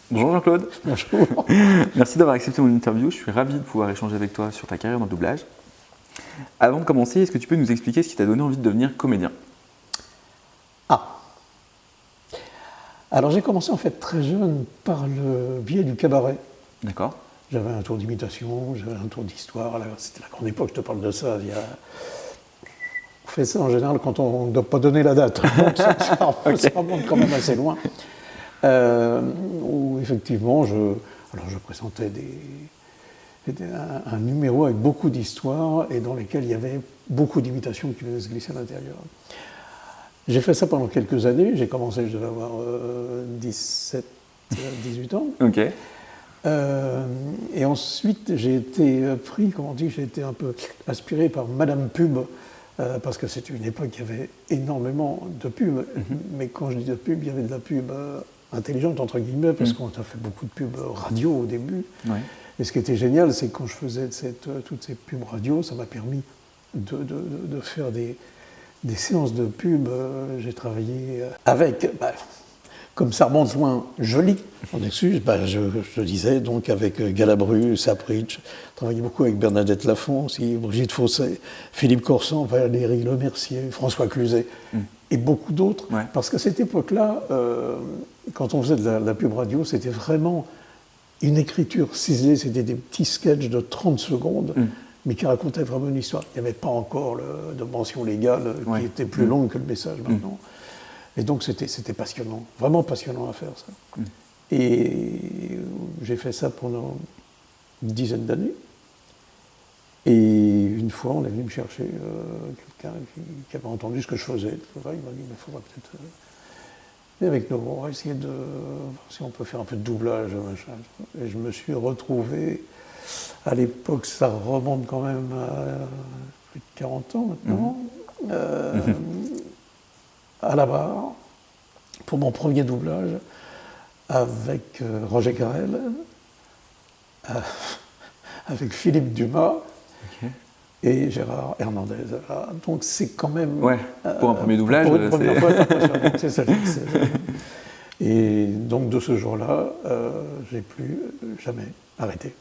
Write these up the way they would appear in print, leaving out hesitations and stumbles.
Bonjour Jean-Claude. Bonjour. Merci d'avoir accepté mon interview. Je suis ravi de pouvoir échanger avec toi sur ta carrière dans le doublage. Avant de commencer, est-ce que tu peux nous expliquer ce qui t'a donné envie de devenir comédien? Alors j'ai commencé en fait très jeune par le biais du cabaret. D'accord. J'avais un tour d'imitation, j'avais un tour d'histoire. C'était la grande époque, je te parle de ça. On fait ça en général quand on ne doit pas donner la date. Donc ça remonte quand même assez loin. Où effectivement, je présentais un numéro avec beaucoup d'histoires et dans lesquelles il y avait beaucoup d'imitations qui venaient se glisser à l'intérieur. J'ai fait ça pendant quelques années. J'ai commencé, je devais avoir 17, 18 ans. Ok. Et ensuite, j'ai été pris, j'ai été un peu aspiré par Madame Pub, parce que c'était une époque où il y avait énormément de pubs. Mais quand je dis de pub, il y avait de la pub intelligente, entre guillemets, parce qu'on a fait beaucoup de pubs radio au début. Ouais. Et ce qui était génial, c'est que quand je faisais toutes ces pubs radio, ça m'a permis de faire des séances de pub. J'ai travaillé avec, comme ça remonte loin, Joly, en excuse, je disais, donc avec Galabru, Sapritch, travaillé beaucoup avec Bernadette Lafont aussi, Brigitte Fossé, Philippe Corsan, Valérie Lemercier, François Cluzet, et beaucoup d'autres. Ouais. Parce qu'à cette époque-là, quand on faisait de la pub radio, c'était vraiment une écriture ciselée, c'était des petits sketchs de 30 secondes, mais qui racontaient vraiment une histoire. Il n'y avait pas encore de mention légale qui était plus longue que le message maintenant. Et donc c'était passionnant, vraiment passionnant à faire ça. Et j'ai fait ça pendant une dizaine d'années. Et une fois, on est venu me chercher quelqu'un qui avait entendu ce que je faisais. Il m'a dit, il faudra peut-être... Et avec nous, on va essayer de voir si on peut faire un peu de doublage, machin. Et je me suis retrouvé, à l'époque, ça remonte quand même à plus de 40 ans maintenant, à la barre, pour mon premier doublage, avec Roger Carrel, avec Philippe Dumas et Gérard Hernandez. Voilà. Donc c'est quand même... Ouais, pour un premier doublage, pour une première fois, c'est ça. Et donc de ce jour-là, j'ai plus jamais arrêté.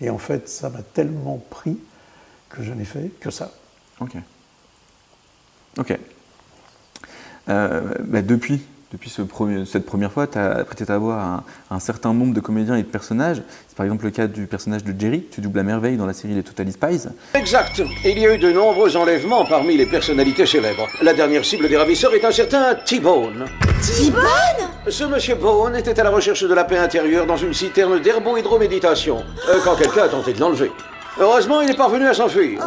Et en fait, ça m'a tellement pris que je n'ai fait que ça. Ok. Depuis cette première fois, tu as prêté ta voix à un certain nombre de comédiens et de personnages. C'est par exemple le cas du personnage de Jerry, tu doubles à merveille dans la série Les Totally Spies. Exact. Il y a eu de nombreux enlèvements parmi les personnalités célèbres. La dernière cible des ravisseurs est un certain T-Bone. T-Bone ? Ce monsieur Bone était à la recherche de la paix intérieure dans une citerne d'herbo-hydroméditation, quand quelqu'un a tenté de l'enlever. Heureusement, il est parvenu à s'enfuir.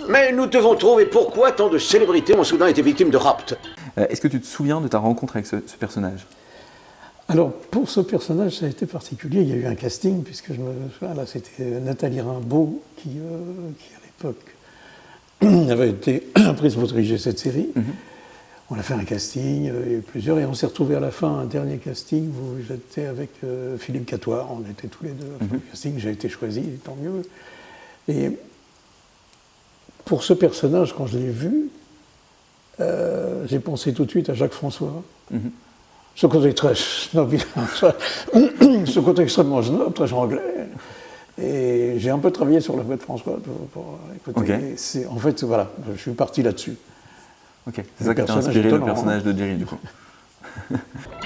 Mais nous devons trouver pourquoi tant de célébrités ont soudain été victimes de rapt. Est-ce que tu te souviens de ta rencontre avec ce personnage? Alors, pour ce personnage, ça a été particulier. Il y a eu un casting, puisque je me souviens, là, c'était Nathalie Rimbaud qui à l'époque, avait été prise pour diriger cette série. On a fait un casting, et plusieurs, et on s'est retrouvés à la fin, un dernier casting où j'étais avec Philippe Catoire. On était tous les deux à faire le casting. J'ai été choisi, tant mieux. Et pour ce personnage, quand je l'ai vu, j'ai pensé tout de suite à Jacques François. Ce côté très snob, ce côté extrêmement snob, très anglais. Et j'ai un peu travaillé sur la voix de François pour écouter. Okay. En fait, voilà, je suis parti là-dessus. Ok, c'est ça qui t'a inspiré le personnage de Jerry, du coup.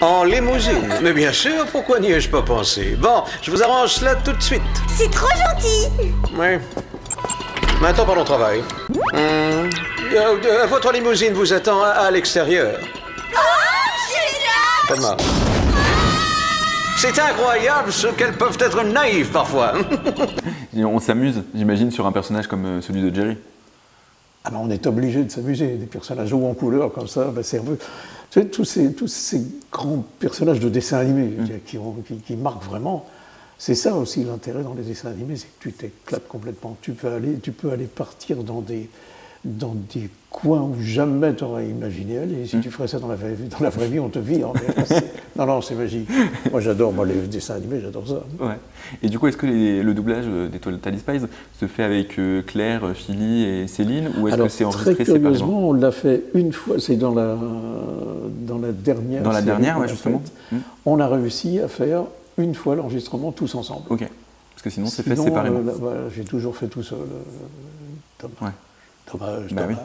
En limousine. Mais bien sûr, pourquoi n'y ai-je pas pensé? Bon, je vous arrange cela tout de suite. C'est trop gentil! Oui. Maintenant, parlons travail. Votre limousine vous attend à l'extérieur. Oh, génial! Comment? C'est incroyable ce qu'elles peuvent être naïves parfois. Et on s'amuse, j'imagine, sur un personnage comme celui de Jerry. Ah ben, on est obligé de s'amuser. Des personnages hauts en couleur comme ça, c'est un peu... Tu sais, tous ces grands personnages de dessins animés qui marquent vraiment, c'est ça aussi l'intérêt dans les dessins animés, c'est que tu t'éclates complètement. Tu peux aller partir dans des coins où jamais tu aurais imaginé aller. Et si tu ferais ça dans la vraie vie, on te vire. Non, c'est magique. Moi, j'adore les dessins animés, j'adore ça. Ouais. Et du coup, est-ce que le doublage des Totally Spies se fait avec Claire, Philly et Céline, ou est-ce que c'est enregistré très curieusement, on l'a fait une fois, c'est dans la dernière. Dans la dernière, ouais, justement. On a réussi à faire une fois l'enregistrement tous ensemble. Ok. Parce que sinon, c'est fait séparément. J'ai toujours fait tout seul. Ouais. Dommage. Bah oui.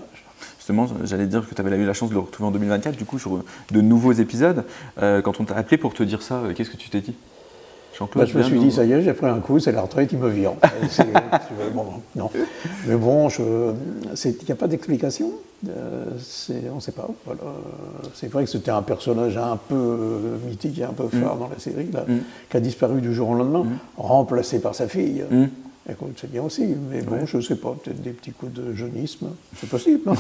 Justement, j'allais dire que tu avais eu la chance de le retrouver en 2024, du coup, sur de nouveaux épisodes. Quand on t'a appelé pour te dire ça, qu'est-ce que tu t'es dit, Jean-Claude? Je me suis dit, ça y est, j'ai pris un coup, c'est la retraite, il me vire. Bon, non. Mais bon, il n'y a pas d'explication. On ne sait pas. Voilà. C'est vrai que c'était un personnage un peu mythique et un peu phare dans la série, là, qui a disparu du jour au lendemain, remplacé par sa fille. Écoute, c'est bien aussi, mais bon, je ne sais pas, peut-être des petits coups de jeunisme, c'est possible.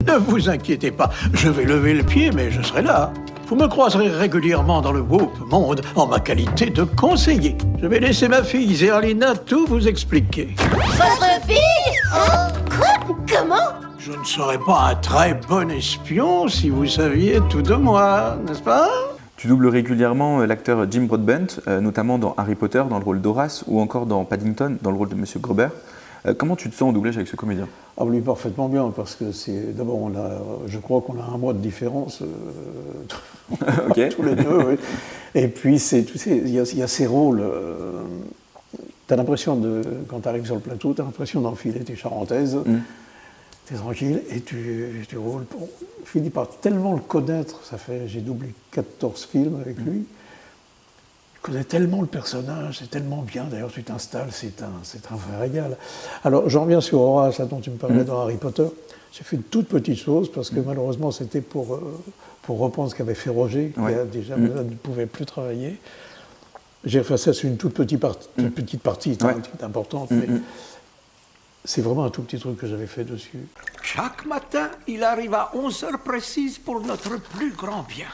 Ne vous inquiétez pas, je vais lever le pied, mais je serai là. Vous me croiserez régulièrement dans le Whoop Monde en ma qualité de conseiller. Je vais laisser ma fille Zerlina tout vous expliquer. Votre fille? Quoi? Comment? Je ne serais pas un très bon espion si vous saviez tout de moi, n'est-ce pas? Tu doubles régulièrement l'acteur Jim Broadbent, notamment dans Harry Potter, dans le rôle d'Horace, ou encore dans Paddington, dans le rôle de Monsieur Gruber. Comment tu te sens en doublage avec ce comédien? Ah, lui, parfaitement bien, parce que d'abord, je crois qu'on a un mois de différence, Ok. tous les deux, oui. Et puis, il y a ces rôles, t'as l'impression quand tu arrives sur le plateau, tu as l'impression d'enfiler tes charentaises, t'es tranquille, et tu roules. Tu finis par tellement le connaître, j'ai doublé 14 films avec lui, tu connais tellement le personnage, c'est tellement bien, d'ailleurs tu t'installes, c'est un vrai régal. Alors j'en reviens sur Horace, dont tu me parlais dans Harry Potter. J'ai fait une toute petite chose, parce que malheureusement c'était pour reprendre ce qu'avait fait Roger, qui a déjà ne pouvait plus travailler. J'ai fait ça sur une toute petite partie importante, mais c'est vraiment un tout petit truc que j'avais fait dessus. Chaque matin, il arrive à 11 heures précises pour notre plus grand bien.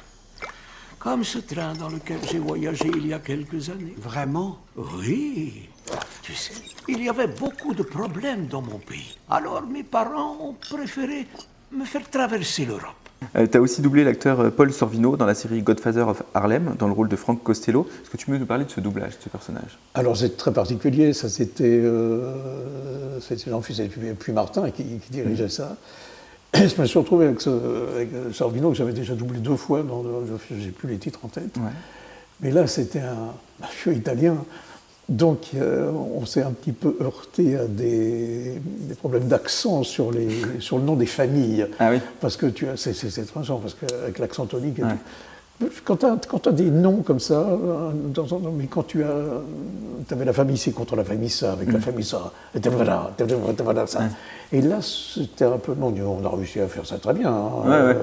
Comme ce train dans lequel j'ai voyagé il y a quelques années. Vraiment? Oui. Tu sais, il y avait beaucoup de problèmes dans mon pays. Alors mes parents ont préféré me faire traverser l'Europe. Tu as aussi doublé l'acteur Paul Sorvino dans la série Godfather of Harlem, dans le rôle de Frank Costello. Est-ce que tu peux nous parler de ce doublage, de ce personnage? Alors c'est très particulier, ça c'était Jean-Philippe Puy-Martin qui dirigeait ça. Et je me suis retrouvé avec Sorvino, que j'avais déjà doublé 2 fois, je n'ai plus les titres en tête. Ouais. Mais là c'était un mafieux italien, donc on s'est un petit peu heurté à des problèmes d'accent sur le nom des familles. Ah oui. Parce que c'est très genre, parce qu'avec l'accent tonique et tout. Quand tu as des noms comme ça, mais quand tu avais la famille ci contre la famille ça, avec la famille ça, voilà, ça. Et là, c'était un peu... Non, on a réussi à faire ça très bien. Hein,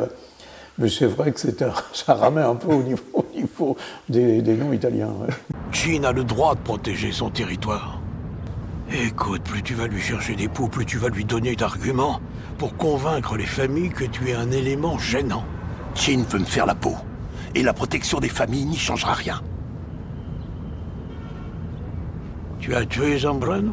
mais c'est vrai que ça ramait un peu au niveau des noms italiens. Ouais. Chine a le droit de protéger son territoire. Écoute, plus tu vas lui chercher des poux, plus tu vas lui donner d'arguments pour convaincre les familles que tu es un élément gênant. Chine veut me faire la peau. Et la protection des familles n'y changera rien. Tu as tué Zambrano?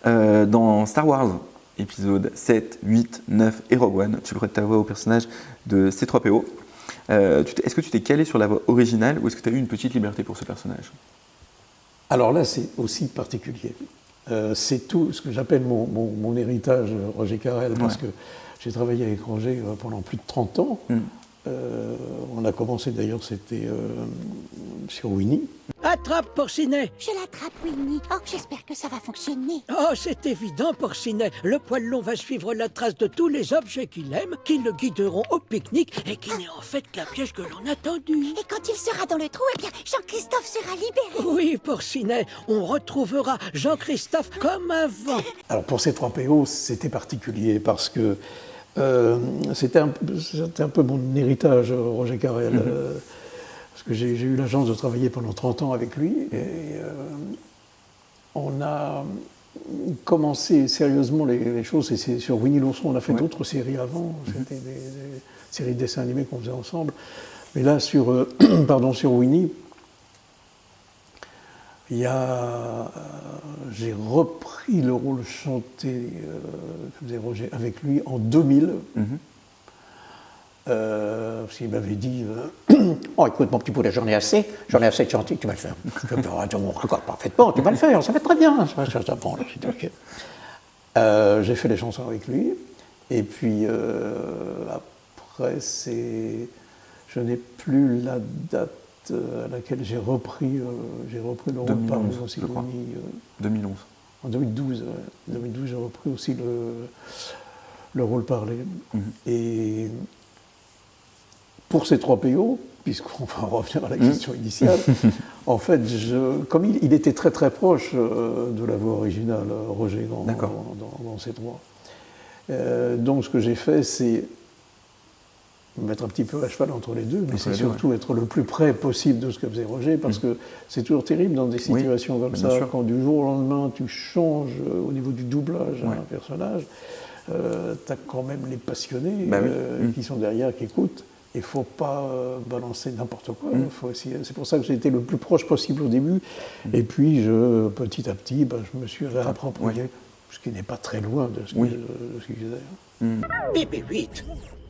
Dans Star Wars, épisode 7, 8, 9 et Rogue One, tu prêtes ta voix au personnage de C3PO. Est-ce que tu t'es calé sur la voix originale ou est-ce que tu as eu une petite liberté pour ce personnage? Alors là, c'est aussi particulier. C'est tout ce que j'appelle mon héritage Roger Carrel, parce que j'ai travaillé avec Roger pendant plus de 30 ans. On a commencé d'ailleurs, c'était sur Winnie. Attrape, Porcinet! Je l'attrape, Winnie. Oh, j'espère que ça va fonctionner. Oh, c'est évident, Porcinet. Le poil long va suivre la trace de tous les objets qu'il aime, qui le guideront au pique-nique et qui n'est en fait qu'un piège que l'on a tendu. Et quand il sera dans le trou, eh bien, Jean-Christophe sera libéré. Oui, Porcinet, on retrouvera Jean-Christophe comme avant. Alors pour ces 3 PO, c'était particulier parce que c'était un peu mon héritage, Roger Carrel. Parce que j'ai eu la chance de travailler pendant 30 ans avec lui. Et on a commencé sérieusement les choses. Et c'est sur Winnie l'ourson, on a fait d'autres séries avant. C'était des séries de dessins animés qu'on faisait ensemble. Mais là, sur Winnie, j'ai repris le rôle chanté que faisait Roger avec lui en 2000. Parce qu'il m'avait dit oh, écoute, mon petit poulet, j'en ai assez de chanter, tu vas le faire. On raccorde parfaitement, tu vas le faire, ça va très bien. Bon, okay. J'ai fait les chansons avec lui, et puis après, je n'ai plus la date à laquelle j'ai repris le rôle 2011, parlé je aussi. crois. 2011. En 2012, en 2012, j'ai repris aussi le rôle parlé. Et pour ces 3 PO, puisqu'on va revenir à la question initiale, en fait, comme il était très très proche de la voix originale, Roger, dans ces 3. Donc ce que j'ai fait, c'est me mettre un petit peu à cheval entre les deux, mais c'est surtout être le plus près possible de ce que faisait Roger, parce que c'est toujours terrible dans des situations comme ça, quand du jour au lendemain tu changes au niveau du doublage à un personnage, tu as quand même les passionnés qui sont derrière, qui écoutent. Il ne faut pas balancer n'importe quoi. C'est pour ça que j'ai été le plus proche possible au début. Et puis, petit à petit, je me suis réapproprié, ce qui n'est pas très loin de ce qu'il faisait. Bébé 8,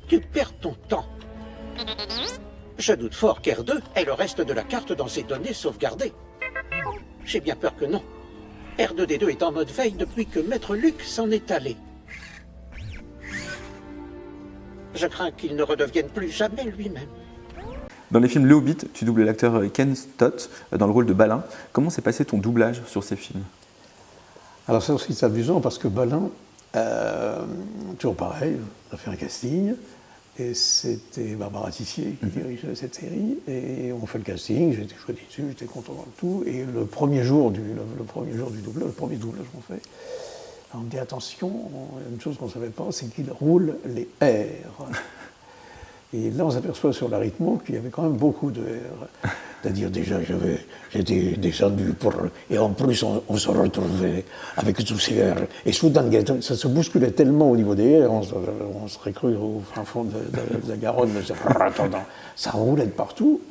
tu perds ton temps. Je doute fort qu'R2 ait le reste de la carte dans ses données sauvegardées. J'ai bien peur que non. R2D2 est en mode veille depuis que Maître Luc s'en est allé. Je crains qu'il ne redevienne plus jamais lui-même. Dans les films Le Hobbit, tu doubles l'acteur Ken Stott dans le rôle de Balin. Comment s'est passé ton doublage sur ces films? Alors ça aussi c'est amusant parce que Balin, toujours pareil, on a fait un casting et c'était Barbara Tissier qui dirigeait cette série et on fait le casting, j'ai été choisi dessus, j'étais content dans le tout et le premier jour du doublage, le premier doublage qu'on fait, on me dit attention, il y a une chose qu'on ne savait pas, c'est qu'il roule les R. Et là, on s'aperçoit sur l'arythmo qu'il y avait quand même beaucoup de R. C'est-à-dire, déjà, j'étais descendu et en plus, on se retrouvait avec tous ces R. Et soudain, ça se bousculait tellement au niveau des R, on serait cru au fin fond de la Garonne, ça roulait de partout.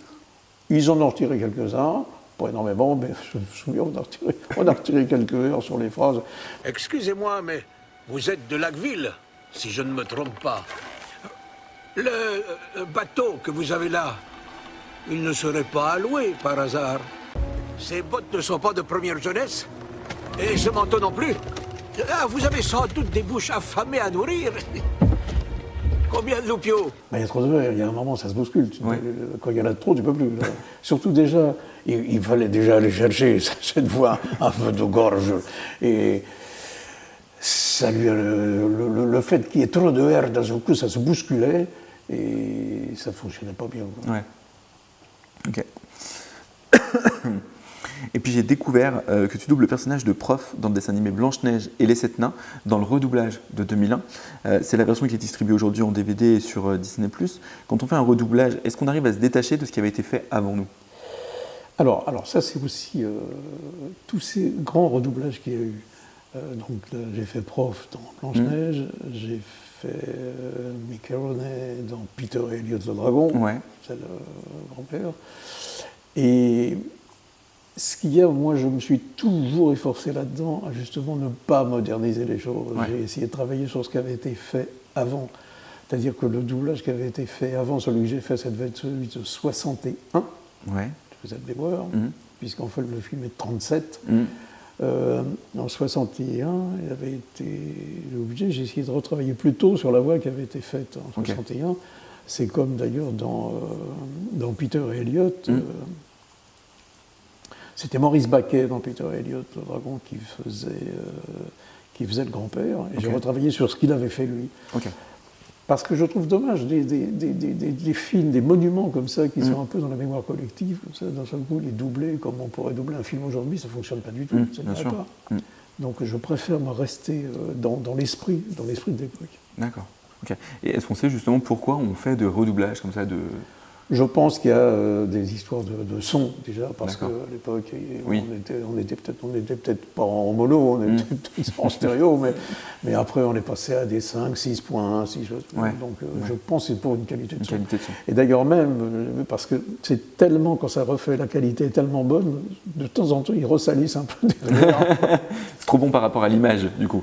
Ils en ont retiré quelques-uns. Pas énormément, mais je me souviens, on a retiré quelques heures sur les phrases. Excusez-moi, mais vous êtes de Laqueville, si je ne me trompe pas. Le bateau que vous avez là, il ne serait pas alloué par hasard. Ces bottes ne sont pas de première jeunesse, et ce manteau non plus. Ah, vous avez sans doute des bouches affamées à nourrir. Combien de loupiaux? Il y a trop de verre, il y a un moment, ça se bouscule. Quand il y en a trop, tu ne peux plus. Là. Surtout déjà, il fallait déjà aller chercher cette voix un peu de gorge. Et ça lui, le fait qu'il y ait trop de R d'un seul coup, ça se bousculait et ça ne fonctionnait pas bien. Quoi. Ouais. Ok. Et puis j'ai découvert que tu doubles le personnage de Prof dans le dessin animé Blanche-Neige et les 7 nains dans le redoublage de 2001. C'est la version qui est distribuée aujourd'hui en DVD et sur Disney+. Quand on fait un redoublage, est-ce qu'on arrive à se détacher de ce qui avait été fait avant nous? Alors ça c'est aussi tous ces grands redoublages qu'il y a eu. Donc j'ai fait Prof dans Blanche-Neige, j'ai fait Mickey Rooney dans Peter et Elliot le Dragon, c'est le grand-père. Et ce qu'il y a, moi, je me suis toujours efforcé là-dedans à justement ne pas moderniser les choses. J'ai essayé de travailler sur ce qui avait été fait avant. C'est-à-dire que le doublage qui avait été fait avant, celui que j'ai fait, ça devait être celui de 61. Vous êtes mémoire, puisqu'en fait, le film est de 37. En 61, il avait été obligé, j'ai essayé de retravailler plus tôt sur la voix qui avait été faite en 61. C'est comme d'ailleurs dans Peter et Elliot. C'était Maurice Baquet dans Peter et Elliot, le dragon, qui faisait le grand-père. Et j'ai retravaillé sur ce qu'il avait fait lui. Parce que je trouve dommage des films, des monuments comme ça, qui sont un peu dans la mémoire collective, comme ça, d'un seul coup, les doubler, comme on pourrait doubler un film aujourd'hui, ça ne fonctionne pas du tout, ça ne va pas. Donc je préfère me rester dans l'esprit de l'époque. D'accord. Et est-ce qu'on sait justement pourquoi on fait de redoublage comme ça Je pense qu'il y a des histoires de son déjà, parce qu'à l'époque, on était peut-être pas en mono, on était peut-être en stéréo, mais après on est passé à des 5, 6.1, 6 choses. Donc je pense que c'est pour une qualité de son. Et d'ailleurs même, parce que c'est tellement, quand ça refait, la qualité est tellement bonne, de temps en temps ils ressalissent un peu derrière. C'est trop bon par rapport à l'image, du coup.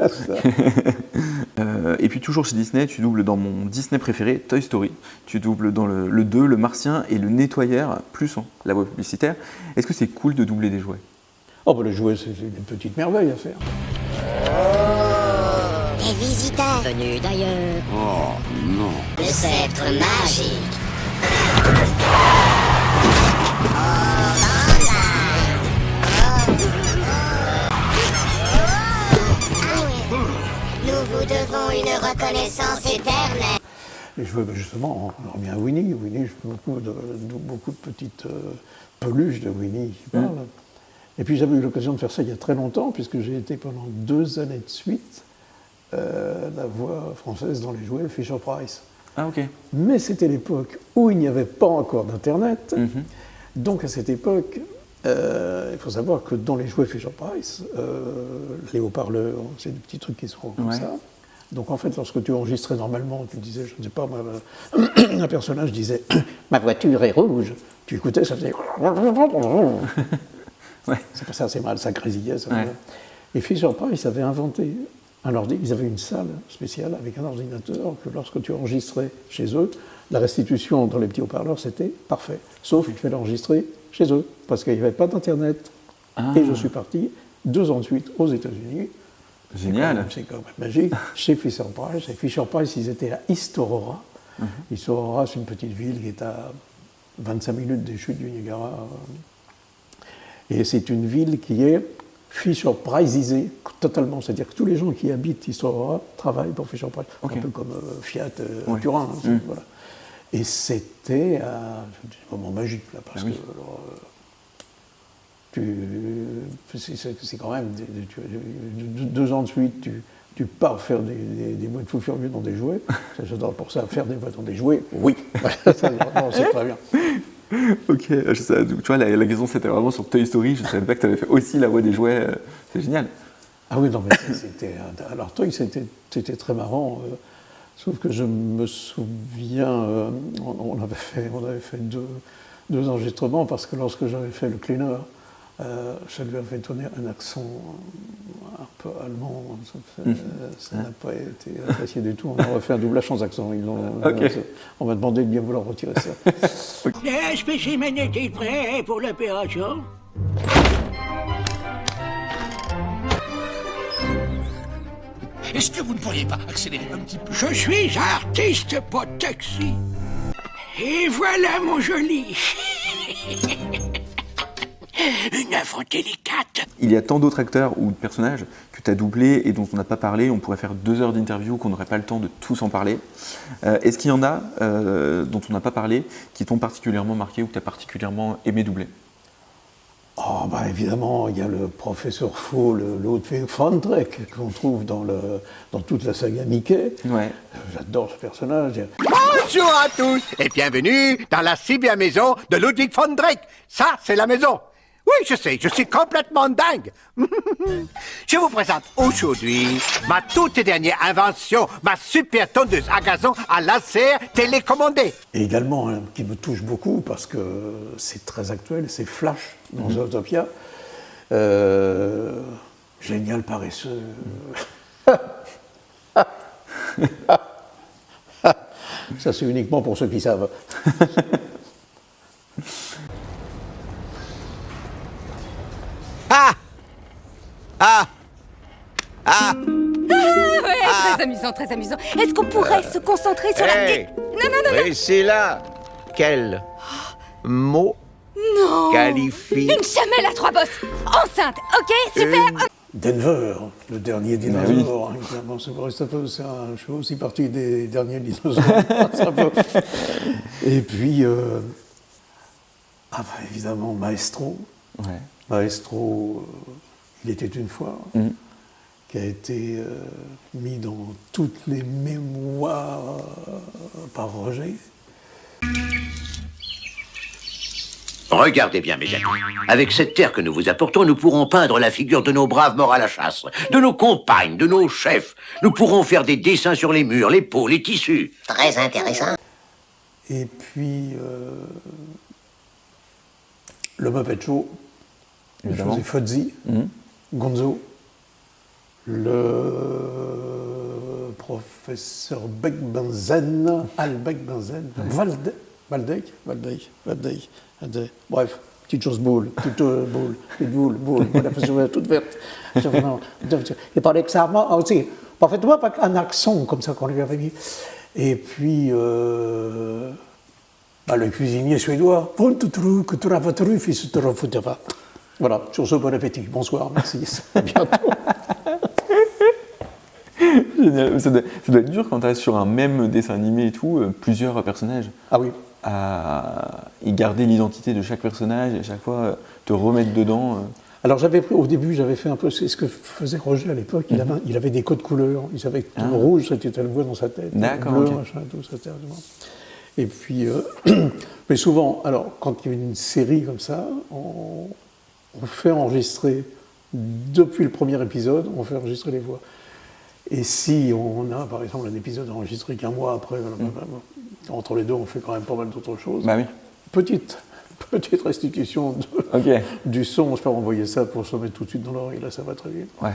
Et puis toujours chez Disney, tu doubles dans mon Disney préféré, Toy Story. Tu doubles dans le 2, le Martien et le Nettoyeur, plus la voix publicitaire. Est-ce que c'est cool de doubler des jouets? Les jouets, c'est une petite merveille à faire. Des visiteurs venus d'ailleurs. Oh non. Le sceptre magique. une reconnaissance éternelle. Et je veux justement, on revient à Winnie. Winnie, je fais beaucoup de petites peluches de Winnie qui parlent. Et puis j'avais eu l'occasion de faire ça il y a très longtemps, puisque j'ai été pendant 2 années de suite la voix française dans les jouets Fisher-Price. Ah, ok. Mais c'était l'époque où il n'y avait pas encore d'Internet. Donc à cette époque, il faut savoir que dans les jouets Fisher-Price, les haut-parleurs, c'est des petits trucs qui sont comme ça. Donc en fait, lorsque tu enregistrais normalement, tu disais, je ne sais pas, un personnage disait « Ma voiture est rouge ». Tu écoutais, ça faisait... C'est pas ça, c'est mal, ça grésillait. Ça Et Fisher-Price avait inventé ils avaient une salle spéciale avec un ordinateur que lorsque tu enregistrais chez eux, la restitution dans les petits haut-parleurs, c'était parfait. Sauf qu'il fallait l'enregistrer chez eux, parce qu'il n'y avait pas d'Internet. Et je suis parti 2 ans de suite aux États-Unis. Génial. C'est quand même magique. Chez Fisher-Price. Et Fisher-Price, ils étaient à East Aurora. East Aurora, c'est une petite ville qui est à 25 minutes des chutes du Niagara. Et c'est une ville qui est Fisher-Priceisée totalement. C'est-à-dire que tous les gens qui habitent East Aurora travaillent pour Fisher-Price. Un peu comme Fiat Turin. Voilà. Et c'était un moment magique, là, parce que c'est quand même 2 ans de suite, tu pars faire des voix de fou furieux dans des jouets. J'adore pour ça, faire des voix dans des jouets, oui. C'est très bien. Ok, tu vois, la question c'était vraiment sur Toy Story, je ne savais pas que tu avais fait aussi la voix des jouets, c'est génial. Ah oui, non, mais c'était... Alors Toy, c'était très marrant, sauf que je me souviens, on avait fait 2 enregistrements, parce que lorsque j'avais fait le cleaner, je lui avais donné un accent un peu allemand, ça n'a pas été apprécié du tout. On a refait un doublage sans accent. On m'a demandé de bien vouloir retirer ça. Le spécimen est-il prêt pour l'opération? Est-ce que vous ne pourriez pas accélérer un petit peu? Je suis artiste, pas taxi. Et voilà mon joli. Une œuvre délicate. Il y a tant d'autres acteurs ou de personnages que tu as doublés et dont on n'a pas parlé. On pourrait faire 2 heures d'interview, qu'on n'aurait pas le temps de tous en parler. Est-ce qu'il y en a dont on n'a pas parlé, qui t'ont particulièrement marqué ou que tu as particulièrement aimé doubler? Oh, bah évidemment, il y a le professeur faux, le Ludwig von Dreck, qu'on trouve dans toute la saga Mickey. J'adore ce personnage. Bonjour à tous et bienvenue dans la si bien maison de Ludwig von Dreck. Ça, c'est la maison. Oui, je sais, je suis complètement dingue. Je vous présente aujourd'hui ma toute dernière invention, ma super tondeuse à gazon à laser télécommandée. Et également, qui me touche beaucoup, parce que c'est très actuel, c'est Flash dans Zootopia. Génial paresseux. Ça, c'est uniquement pour ceux qui savent. Très amusant, très amusant. Est-ce qu'on pourrait se concentrer sur la... Non. Et c'est là. Quel mot qualifie... Une chamelle à 3 bosses. Enceinte, ok, super. Denver, le dernier dinosaure. Évidemment, c'est vrai, je fais aussi partie des derniers dinosaures. Et puis, évidemment, Maestro. Maestro, il était une fois, qui a été mis dans toutes les mémoires par Roger. Regardez bien, mes amis. Avec cette terre que nous vous apportons, nous pourrons peindre la figure de nos braves morts à la chasse, de nos compagnes, de nos chefs. Nous pourrons faire des dessins sur les murs, les peaux, les tissus. Très intéressant. Et puis, le Muppet Show, je faisais Fuzzy, Gonzo, le professeur Beck-Benzen, Al Beck-Benzen, Waldeck, bref, petite chose boule, petite boule, la façon toute verte. Il parlait extrêmement aussi, parfaitement avec un accent comme ça qu'on lui avait mis. Et puis, le cuisinier suédois, voilà, sur ce, bon appétit. Bonsoir, merci, à bientôt. Génial. Ça doit être dur quand tu as sur un même dessin animé et tout, plusieurs personnages. Ah oui. À y garder l'identité de chaque personnage et à chaque fois te remettre dedans. Alors au début, j'avais fait un peu ce que faisait Roger à l'époque. Il avait des codes couleurs. Il savait que le rouge, c'était telle voix dans sa tête. D'accord. Le bleu, Okay. machin, tout ça. Et puis, mais souvent, alors quand il y a une série comme ça, on fait enregistrer, depuis le premier épisode, on fait enregistrer les voix. Et si on a, par exemple, un épisode enregistré qu'un mois après, entre les deux, on fait quand même pas mal d'autres choses. Bah oui. Petite restitution du son, je peux envoyer ça pour se mettre tout de suite dans l'oreille, là ça va très vite. Ouais.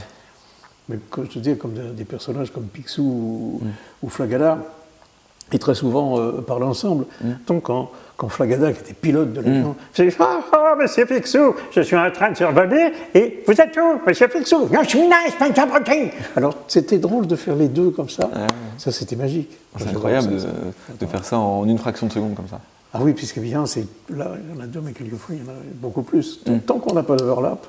Mais comme je te dis, comme des personnages comme Picsou ou Flagada, et très souvent parlent ensemble. Donc quand Flagada, qui était pilote de l'avion, faisait « Oh, monsieur Picsou, je suis en train de survoler, et vous êtes où, monsieur Picsou ?»« Non, je suis là, je suis en » Alors c'était drôle de faire les deux comme ça. Ça, c'était magique. C'est incroyable de faire ça en une fraction de seconde comme ça. Ah oui, puisque bien, là, il y en a deux, mais quelquefois, il y en a beaucoup plus. Tant qu'on n'a pas d'overlap.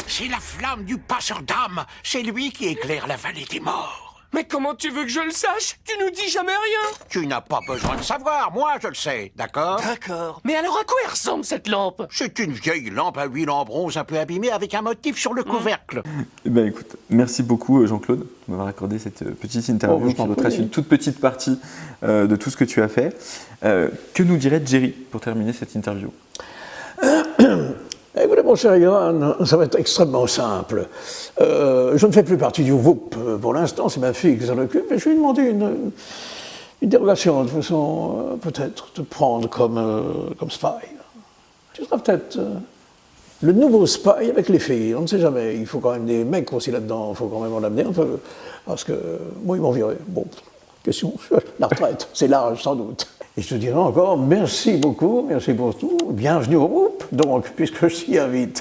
C'est la flamme du passeur d'âme. C'est lui qui éclaire la vallée des morts. Mais comment tu veux que je le sache? Tu nous dis jamais rien. Tu n'as pas besoin de savoir, moi je le sais, d'accord? D'accord. Mais alors à quoi elle ressemble cette lampe? C'est une vieille lampe à huile en bronze un peu abîmée avec un motif sur le couvercle. Eh ben, écoute, merci beaucoup Jean-Claude de m'avoir accordé cette petite interview qui retrace une toute petite partie de tout ce que tu as fait. Que nous dirait Jerry pour terminer cette interview? Écoutez, mon cher Johan, ça va être extrêmement simple. Je ne fais plus partie du groupe pour l'instant, c'est ma fille qui s'en occupe, mais je lui ai demandé une dérogation, de façon peut-être te prendre comme spy. Tu seras peut-être le nouveau spy avec les filles, on ne sait jamais. Il faut quand même des mecs aussi là-dedans, il faut quand même en amener un peu, parce que moi ils m'ont viré. Bon, question, la retraite, c'est large sans doute. Et je te dirais encore, merci beaucoup, merci pour tout, bienvenue au groupe, donc, puisque je t'y invite.